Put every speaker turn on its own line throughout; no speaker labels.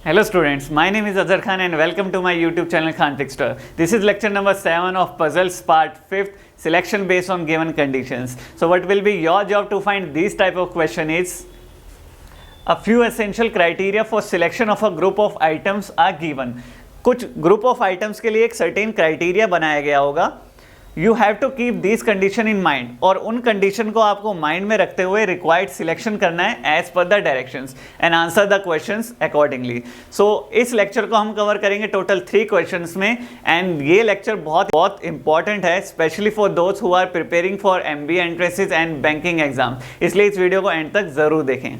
Hello students, my name is Azhar Khan and welcome to my YouTube channel Khan Trickster. This is lecture number 7 of puzzles part 5th, selection based on given conditions. So what will be your job to find these type of question is a few essential criteria for selection of a group of items are given. कुछ group of items के लिए एक certain criteria बनाया गया होगा. You have to keep these condition in mind और उन condition को आपको mind में रखते हुए required selection करना है as per the directions and answer the questions accordingly. So इस lecture को हम cover करेंगे total 3 questions में and ये lecture बहुत important है especially for those who are preparing for MBA entrances and banking exam. इसलिए इस वीडियो को end तक ज़रूर देखें.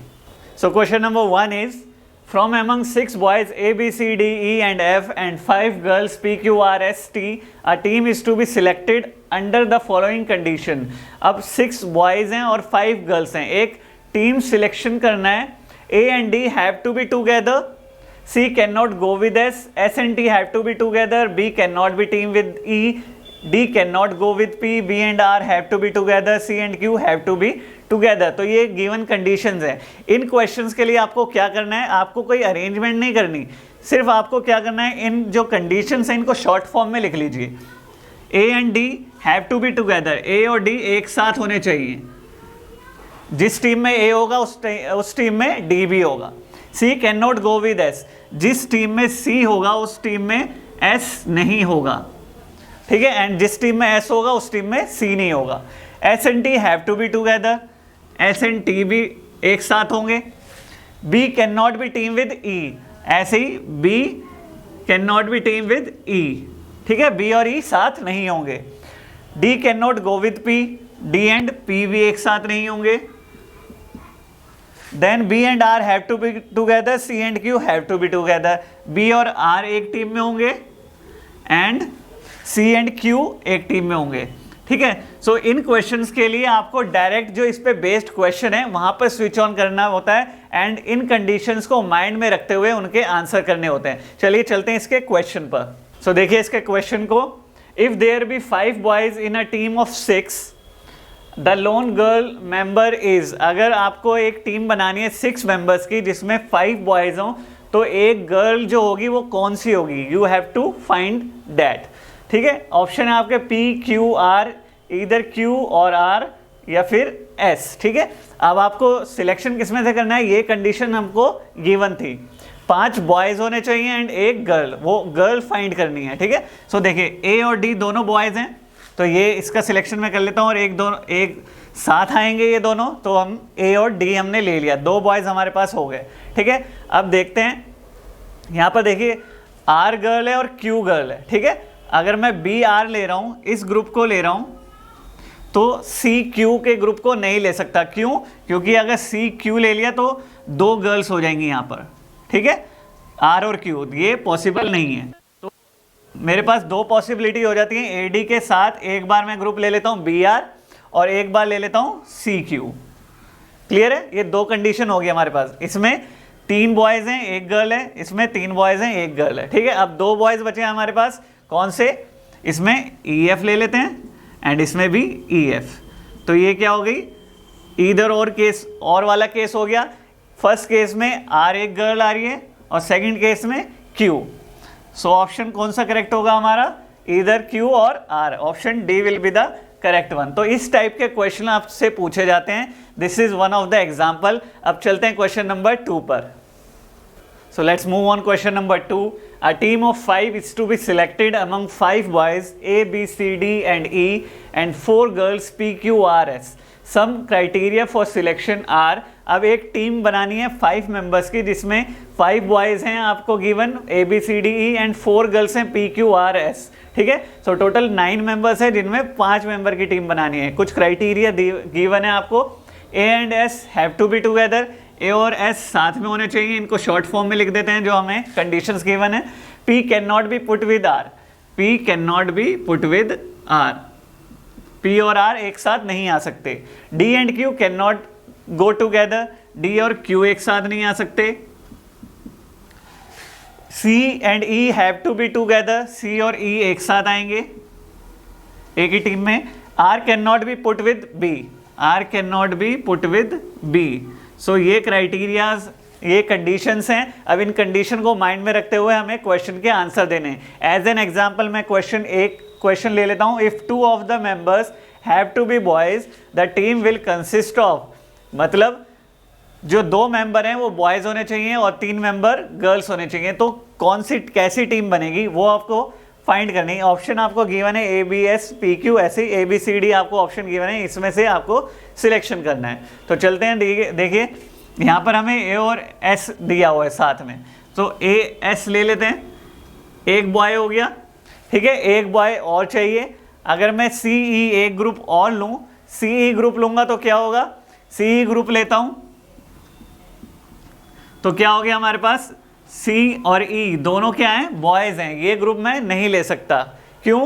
So question number 1 is from among 6 boys A, B, C, D, E and F and 5 girls P, Q, R, S, T, a team is to be selected under the following condition. अब 6 boys हैं और 5 girls हैं, एक team selection करना है. A and D have to be together, C cannot go with S, S and T have to be together, B cannot be team with E, D cannot go with P, B and R have to be together, C and Q have to be together. तो ये given conditions हैं. इन questions के लिए आपको क्या करना है, आपको कोई अरेंजमेंट नहीं करनी, सिर्फ आपको क्या करना है, इन जो कंडीशंस हैं इनको शॉर्ट फॉर्म में लिख लीजिए. A and D have to be together, A और डी एक साथ होने चाहिए. जिस टीम में ए होगा उस टीम में डी भी होगा. C can not go with S, जिस टीम में सी होगा उस टीम में एस नहीं होगा. ठीक है, एंड जिस टीम में एस होगा उस टीम में सी नहीं होगा. S and T have to be together, S and T भी एक साथ होंगे. B can not be team with E, ऐसे ही B can not be team with E. ठीक है, बी और ई साथ नहीं होंगे. D can not go with P, D and P भी एक साथ नहीं होंगे. Then B and R have to be together, C and Q have to be together. B और आर एक टीम में होंगे एंड सी एंड क्यू एक टीम में होंगे. ठीक है, सो इन क्वेश्चंस के लिए आपको डायरेक्ट जो इस पे बेस्ड क्वेश्चन है वहां पर स्विच ऑन करना होता है एंड इन कंडीशंस को माइंड में रखते हुए उनके आंसर करने होते हैं. चलिए चलते हैं इसके क्वेश्चन पर. सो देखिए इसके क्वेश्चन को. If there be 5 boys in a team of 6, the lone girl member is. अगर आपको एक टीम बनानी है 6 मेंबर्स की जिसमें 5 बॉयज हों, तो एक गर्ल जो होगी वो कौन सी होगी, you have to find that. ठीक है, ऑप्शन है आपके पी, क्यू, आर, इधर क्यू और आर या फिर एस. ठीक है, अब आपको सिलेक्शन किसमें से करना है, ये कंडीशन हमको गिवन थी. 5 बॉयज होने चाहिए एंड एक गर्ल, वो गर्ल फाइंड करनी है. ठीक है, सो देखिए ए और डी दोनों बॉयज हैं, तो ये इसका सिलेक्शन मैं कर लेता हूँ और एक साथ आएंगे ये दोनों, तो हम ए और डी हमने ले लिया, 2 बॉयज हमारे पास हो गए. ठीक है, अब देखते हैं यहाँ पर. देखिए आर गर्ल है और क्यू गर्ल है. ठीक है, अगर मैं बी आर ले रहा हूँ, इस ग्रुप को ले रहा हूँ, तो सी क्यू के ग्रुप को नहीं ले सकता. क्यों? क्योंकि अगर सी क्यू ले लिया तो 2 गर्ल्स हो जाएंगी यहाँ पर. ठीक है, आर और क्यू, ये पॉसिबल नहीं है. तो मेरे पास 2 पॉसिबिलिटी हो जाती हैं. ए डी के साथ एक बार मैं ग्रुप ले लेता हूँ बी आर और एक बार ले लेता हूँ सी क्यू. क्लियर है, ये 2 कंडीशन होगी हमारे पास. इसमें 3 बॉयज हैं, एक गर्ल है, इसमें 3 बॉयज हैं, एक गर्ल है. ठीक है, अब 2 बॉयज बचे हैं हमारे पास. कौन से? इसमें ई एफ ले लेते हैं एंड इसमें भी ई एफ. तो ये क्या हो गई, इधर और केस, और वाला केस हो गया. फर्स्ट केस में आर एक गर्ल आ रही है और सेकंड केस में क्यू. सो ऑप्शन कौन सा करेक्ट होगा हमारा, इधर क्यू और R. Option D will be the correct one. तो इस टाइप के क्वेश्चन आपसे पूछे जाते हैं. This is one of the example. अब चलते हैं क्वेश्चन नंबर 2 पर. So let's move on question number 2. A team of 5 is to be selected among 5 boys A, B, C, D and E and 4 girls P, Q, R, S. Some criteria for selection are. अब एक team बनानी है 5 members की जिसमें 5 boys हैं आपको given A, B, C, D, E and 4 girls हैं P, Q, R, S. ठीक है, सो टोटल 9 मेंबर्स है जिनमें 5 मेंबर की टीम बनानी है. कुछ क्राइटेरिया गिवन है आपको. A and S have to be together, A और एस साथ में होने चाहिए. इनको शॉर्ट फॉर्म में लिख देते हैं जो हमें कंडीशंस गिवन है. P can not be put with R, P can not be put with R, P और आर एक साथ नहीं आ सकते. D and Q can not go together, D और क्यू एक साथ नहीं आ सकते. C and E have to be together, C और ई एक साथ आएंगे एक ही टीम में. R can not be put with B, R can not be put with B. So ये क्राइटेरियाज ये कंडीशंस हैं। अब इन कंडीशन को माइंड में रखते हुए हमें क्वेश्चन के आंसर देने हैं। एज एन एग्जांपल मैं क्वेश्चन ले लेता हूं। If 2 of the members have to be boys the team will consist of, मतलब जो 2 मेंबर हैं वो बॉयज होने चाहिए और 3 मेंबर गर्ल्स होने चाहिए। तो कौन सी कैसी टीम बनेगी वो आपको फाइंड करनी है। ऑप्शन आपको गिवन है A B S P Q, ऐसे ए बी सी डी आपको ऑप्शन गिवन है, इसमें से आपको सिलेक्शन करना है। तो चलते हैं, देखिए यहाँ पर हमें ए और एस दिया हुआ है साथ में, तो ए एस ले लेते हैं। एक बॉय हो गया, ठीक है, एक बॉय और चाहिए। अगर मैं सी ई एक ग्रुप और लूँ, सी ई ग्रुप लूँगा तो क्या होगा, सी ई ग्रुप लेता हूँ तो क्या हो गया हमारे पास, सी और ई दोनों क्या हैं, बॉयज़ हैं। ये ग्रुप मैं नहीं ले सकता, क्यों,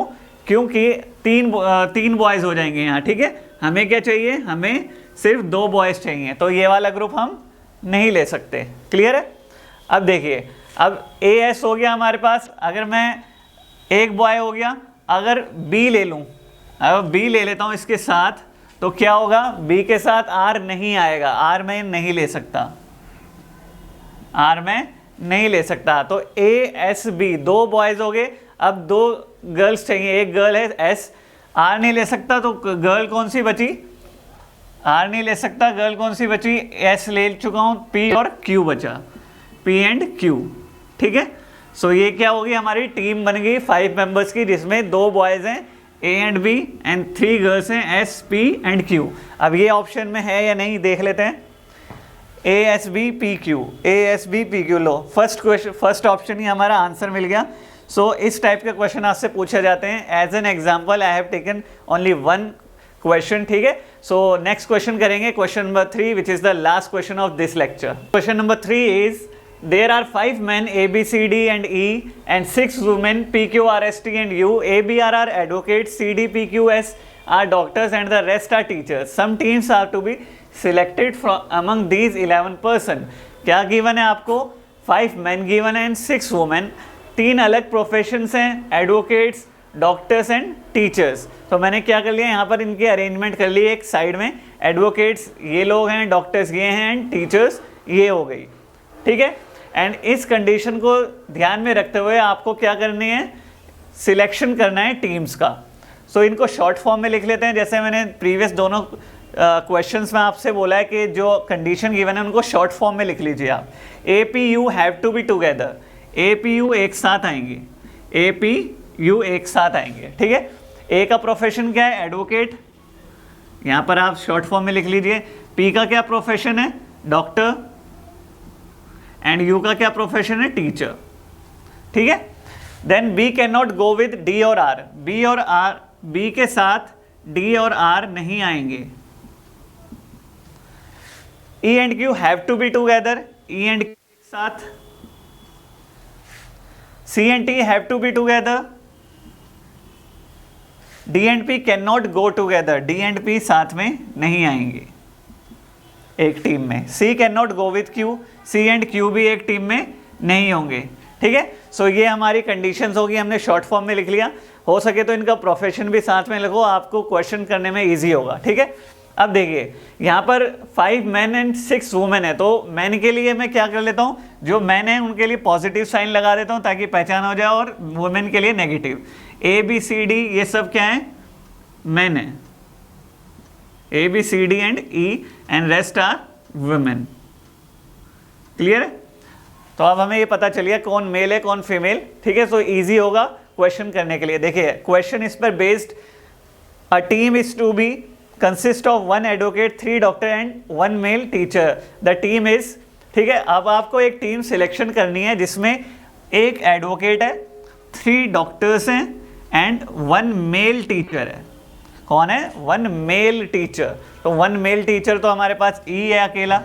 क्योंकि तीन बॉयज़ हो जाएंगे यहाँ, ठीक है। हमें क्या चाहिए, हमें सिर्फ 2 बॉयज़ चाहिए, तो ये वाला ग्रुप हम नहीं ले सकते। क्लियर है। अब देखिए, अब ए एस हो गया हमारे पास। अगर मैं एक बॉय हो गया, अगर बी ले लूँ, अगर बी ले लेता हूँ इसके साथ, तो क्या होगा, बी के साथ आर नहीं आएगा, आर मैं नहीं ले सकता, आर में नहीं ले सकता। तो ए एस बी 2 बॉयज हो गए, अब 2 गर्ल्स चाहिए, एक गर्ल है एस, आर नहीं ले सकता, तो गर्ल कौन सी बची, आर नहीं ले सकता, गर्ल कौन सी बची, एस ले चुका हूं, पी और क्यू बचा, पी एंड क्यू, ठीक है। सो ये क्या होगी, हमारी टीम बन गई 5 मेंबर्स की, जिसमें 2 बॉयज हैं A and B and 3 girls हैं एस पी एंड क्यू। अब ये ऑप्शन में है या नहीं देख लेते हैं, A S B P Q, A S B P Q. लो फर्स्ट ऑप्शन ही हमारा आंसर मिल गया। सो इस टाइप के क्वेश्चन आपसे पूछे जाते हैं। As an example I have taken only 1 question, ठीक है। सो नेक्स्ट क्वेश्चन करेंगे, question number 3, which is the last question of this lecture. Question number 3 is there are 5 men A B C D and E and 6 women P Q R S T and U. A B R are advocates, C D P Q S are doctors and the rest are teachers. Some teams are to be selected from among these 11 person. क्या given है आपको, 5 men given है and 6 women। 3 अलग professions हैं, advocates, doctors and teachers. तो मैंने क्या कर लिया, यहाँ पर इनके अरेंजमेंट कर लिए। एक साइड में एडवोकेट्स ये लोग हैं, डॉक्टर्स ये हैं एंड टीचर्स ये हो गई, ठीक है। एंड इस कंडीशन को ध्यान में रखते हुए आपको क्या करनी है, सिलेक्शन करना है टीम्स का। सो इनको शॉर्ट फॉर्म में लिख लेते हैं, जैसे मैंने प्रीवियस दोनों क्वेश्चंस में आपसे बोला है कि जो कंडीशन गिवन है उनको शॉर्ट फॉर्म में लिख लीजिए आप। A P U have to be together, A P U एक साथ आएंगे, ए पी यू एक साथ आएंगे, ठीक है। ए का प्रोफेशन क्या है, एडवोकेट, यहाँ पर आप शॉर्ट फॉर्म में लिख लीजिए। पी का क्या प्रोफेशन है, डॉक्टर, एंड यू का क्या प्रोफेशन है, टीचर, ठीक है। Then B can not go with D और आर, बी और आर, बी के साथ डी और आर नहीं आएंगे। E and Q have to be together, E and Q के साथ। C and T have to be together, D and P can not go together, D and P साथ में नहीं आएंगे एक टीम में। C can not go with Q, C and Q भी एक टीम में नहीं होंगे, ठीक है। सो ये हमारी कंडीशंस होगी, हमने शॉर्ट फॉर्म में लिख लिया। हो सके तो इनका प्रोफेशन भी साथ में लिखो, आपको क्वेश्चन करने में इजी होगा, ठीक है। अब देखिए यहाँ पर 5 मैन एंड 6 वुमेन है, तो मैन के लिए मैं क्या कर लेता हूँ, जो मैन है उनके लिए पॉजिटिव साइन लगा देता हूँ ताकि पहचान हो जाए, और वुमेन के लिए negative. A B C D ये सब क्या है, मैन है, A B C D and E and rest are women. Clear है। तो अब हमें ये पता चलिए कौन मेल है कौन फीमेल, ठीक है। सो इजी होगा क्वेश्चन करने के लिए। देखिए क्वेश्चन इस पर based, a team is to be consist of 1 advocate, 3 doctor and 1 male teacher. The team is, ठीक है। अब आपको एक टीम सिलेक्शन करनी है जिसमें 1 एडवोकेट है, 3 डॉक्टर्स हैं एंड 1 मेल टीचर है। कौन है, 1 मेल टीचर। तो 1 मेल टीचर तो हमारे पास ई है अकेला,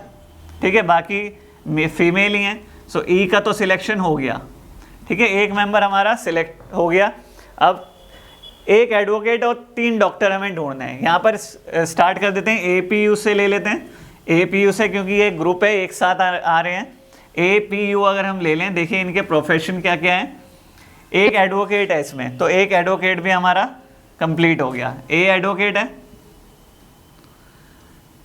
ठीक है, बाकी फीमेल ही हैं। सो ई का तो सिलेक्शन हो गया, ठीक है, एक मेंबर हमारा सिलेक्ट हो गया। अब 1 एडवोकेट और 3 डॉक्टर हमें ढूंढने हैं। यहाँ पर स्टार्ट कर देते हैं, ए पी यू से ले लेते हैं, ए पी यू से, क्योंकि ये ग्रुप है एक साथ आ रहे हैं। ए पी यू अगर हम ले लें, देखिए इनके प्रोफेशन क्या क्या है। 1 एडवोकेट है इसमें, तो 1 एडवोकेट भी हमारा कंप्लीट हो गया, ए एडवोकेट है।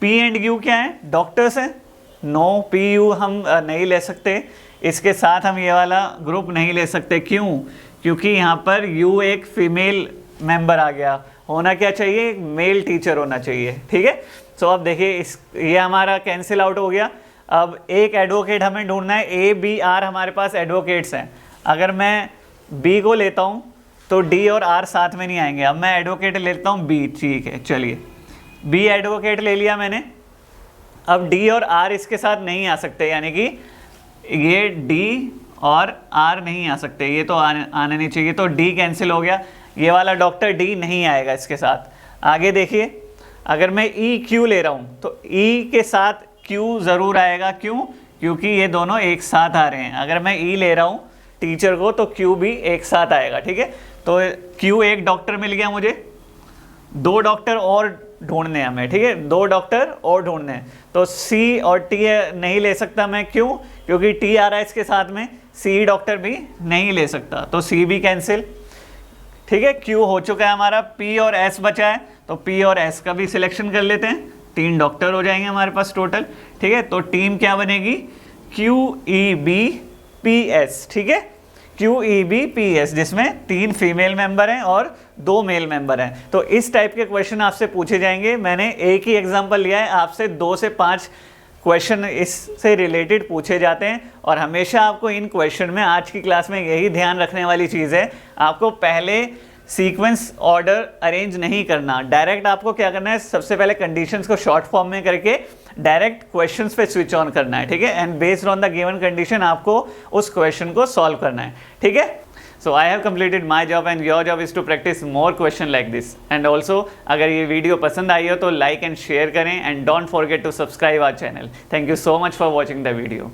पी एंड क्यू क्या है, डॉक्टर्स हैं, नो, पी यू हम नहीं ले सकते, इसके साथ हम ये वाला ग्रुप नहीं ले सकते। क्यों? क्योंकि यहाँ पर यू एक फीमेल मेंबर आ गया, होना क्या चाहिए, एक मेल टीचर होना चाहिए। ठीक है, सो अब देखिए ये हमारा कैंसिल आउट हो गया। अब एक एडवोकेट हमें ढूंढना है, ए बी आर हमारे पास एडवोकेट्स हैं। अगर मैं बी को लेता हूँ तो डी और आर साथ में नहीं आएंगे। अब मैं एडवोकेट लेता हूँ बी, ठीक है, चलिए बी एडवोकेट ले लिया मैंने। अब डी और आर इसके साथ नहीं आ सकते, यानी कि ये डी और आर नहीं आ सकते, ये तो आने नहीं चाहिए, तो डी कैंसिल हो गया। ये वाला डॉक्टर डी नहीं आएगा इसके साथ। आगे देखिए, अगर मैं ई क्यू ले रहा हूँ तो ई के साथ क्यू ज़रूर आएगा। क्यों? क्योंकि ये दोनों एक साथ आ रहे हैं। अगर मैं ई ले रहा हूँ टीचर को तो क्यू भी एक साथ आएगा। ठीक है, तो क्यू एक डॉक्टर मिल गया मुझे, 2 डॉक्टर और ढूंढने हैं हमें। ठीक है, 2 डॉक्टर और ढूंढने हैं, तो सी और टी नहीं ले सकता मैं। क्यों? क्योंकि टी आ रहा है इसके साथ में, सी डॉक्टर भी नहीं ले सकता, तो सी भी कैंसिल। ठीक है, क्यू हो चुका है हमारा, पी और एस बचा है, तो पी और एस का भी सिलेक्शन कर लेते हैं। 3 डॉक्टर हो जाएंगे हमारे पास टोटल। ठीक है, तो टीम क्या बनेगी, Q E B P S. ठीक है, Q E B P S, जिसमें 3 फीमेल मेंबर हैं और 2 मेल मेंबर हैं। तो इस टाइप के क्वेश्चन आपसे पूछे जाएंगे। मैंने एक ही एग्जांपल लिया है, आपसे 2 से 5 क्वेश्चन इससे रिलेटेड पूछे जाते हैं। और हमेशा आपको इन क्वेश्चन में, आज की क्लास में यही ध्यान रखने वाली चीज़ है, आपको पहले सीक्वेंस ऑर्डर अरेंज नहीं करना। डायरेक्ट आपको क्या करना है, सबसे पहले कंडीशंस को शॉर्ट फॉर्म में करके डायरेक्ट क्वेश्चंस पे स्विच ऑन करना है। ठीक है, and based on the given condition आपको उस क्वेश्चन को सॉल्व करना है। ठीक है, so I have completed my job and your job is to practise more question like this. And also अगर ये वीडियो पसंद आई हो तो लाइक एंड शेयर करें, and don't forget to subscribe our channel. Thank you so much for watching the video.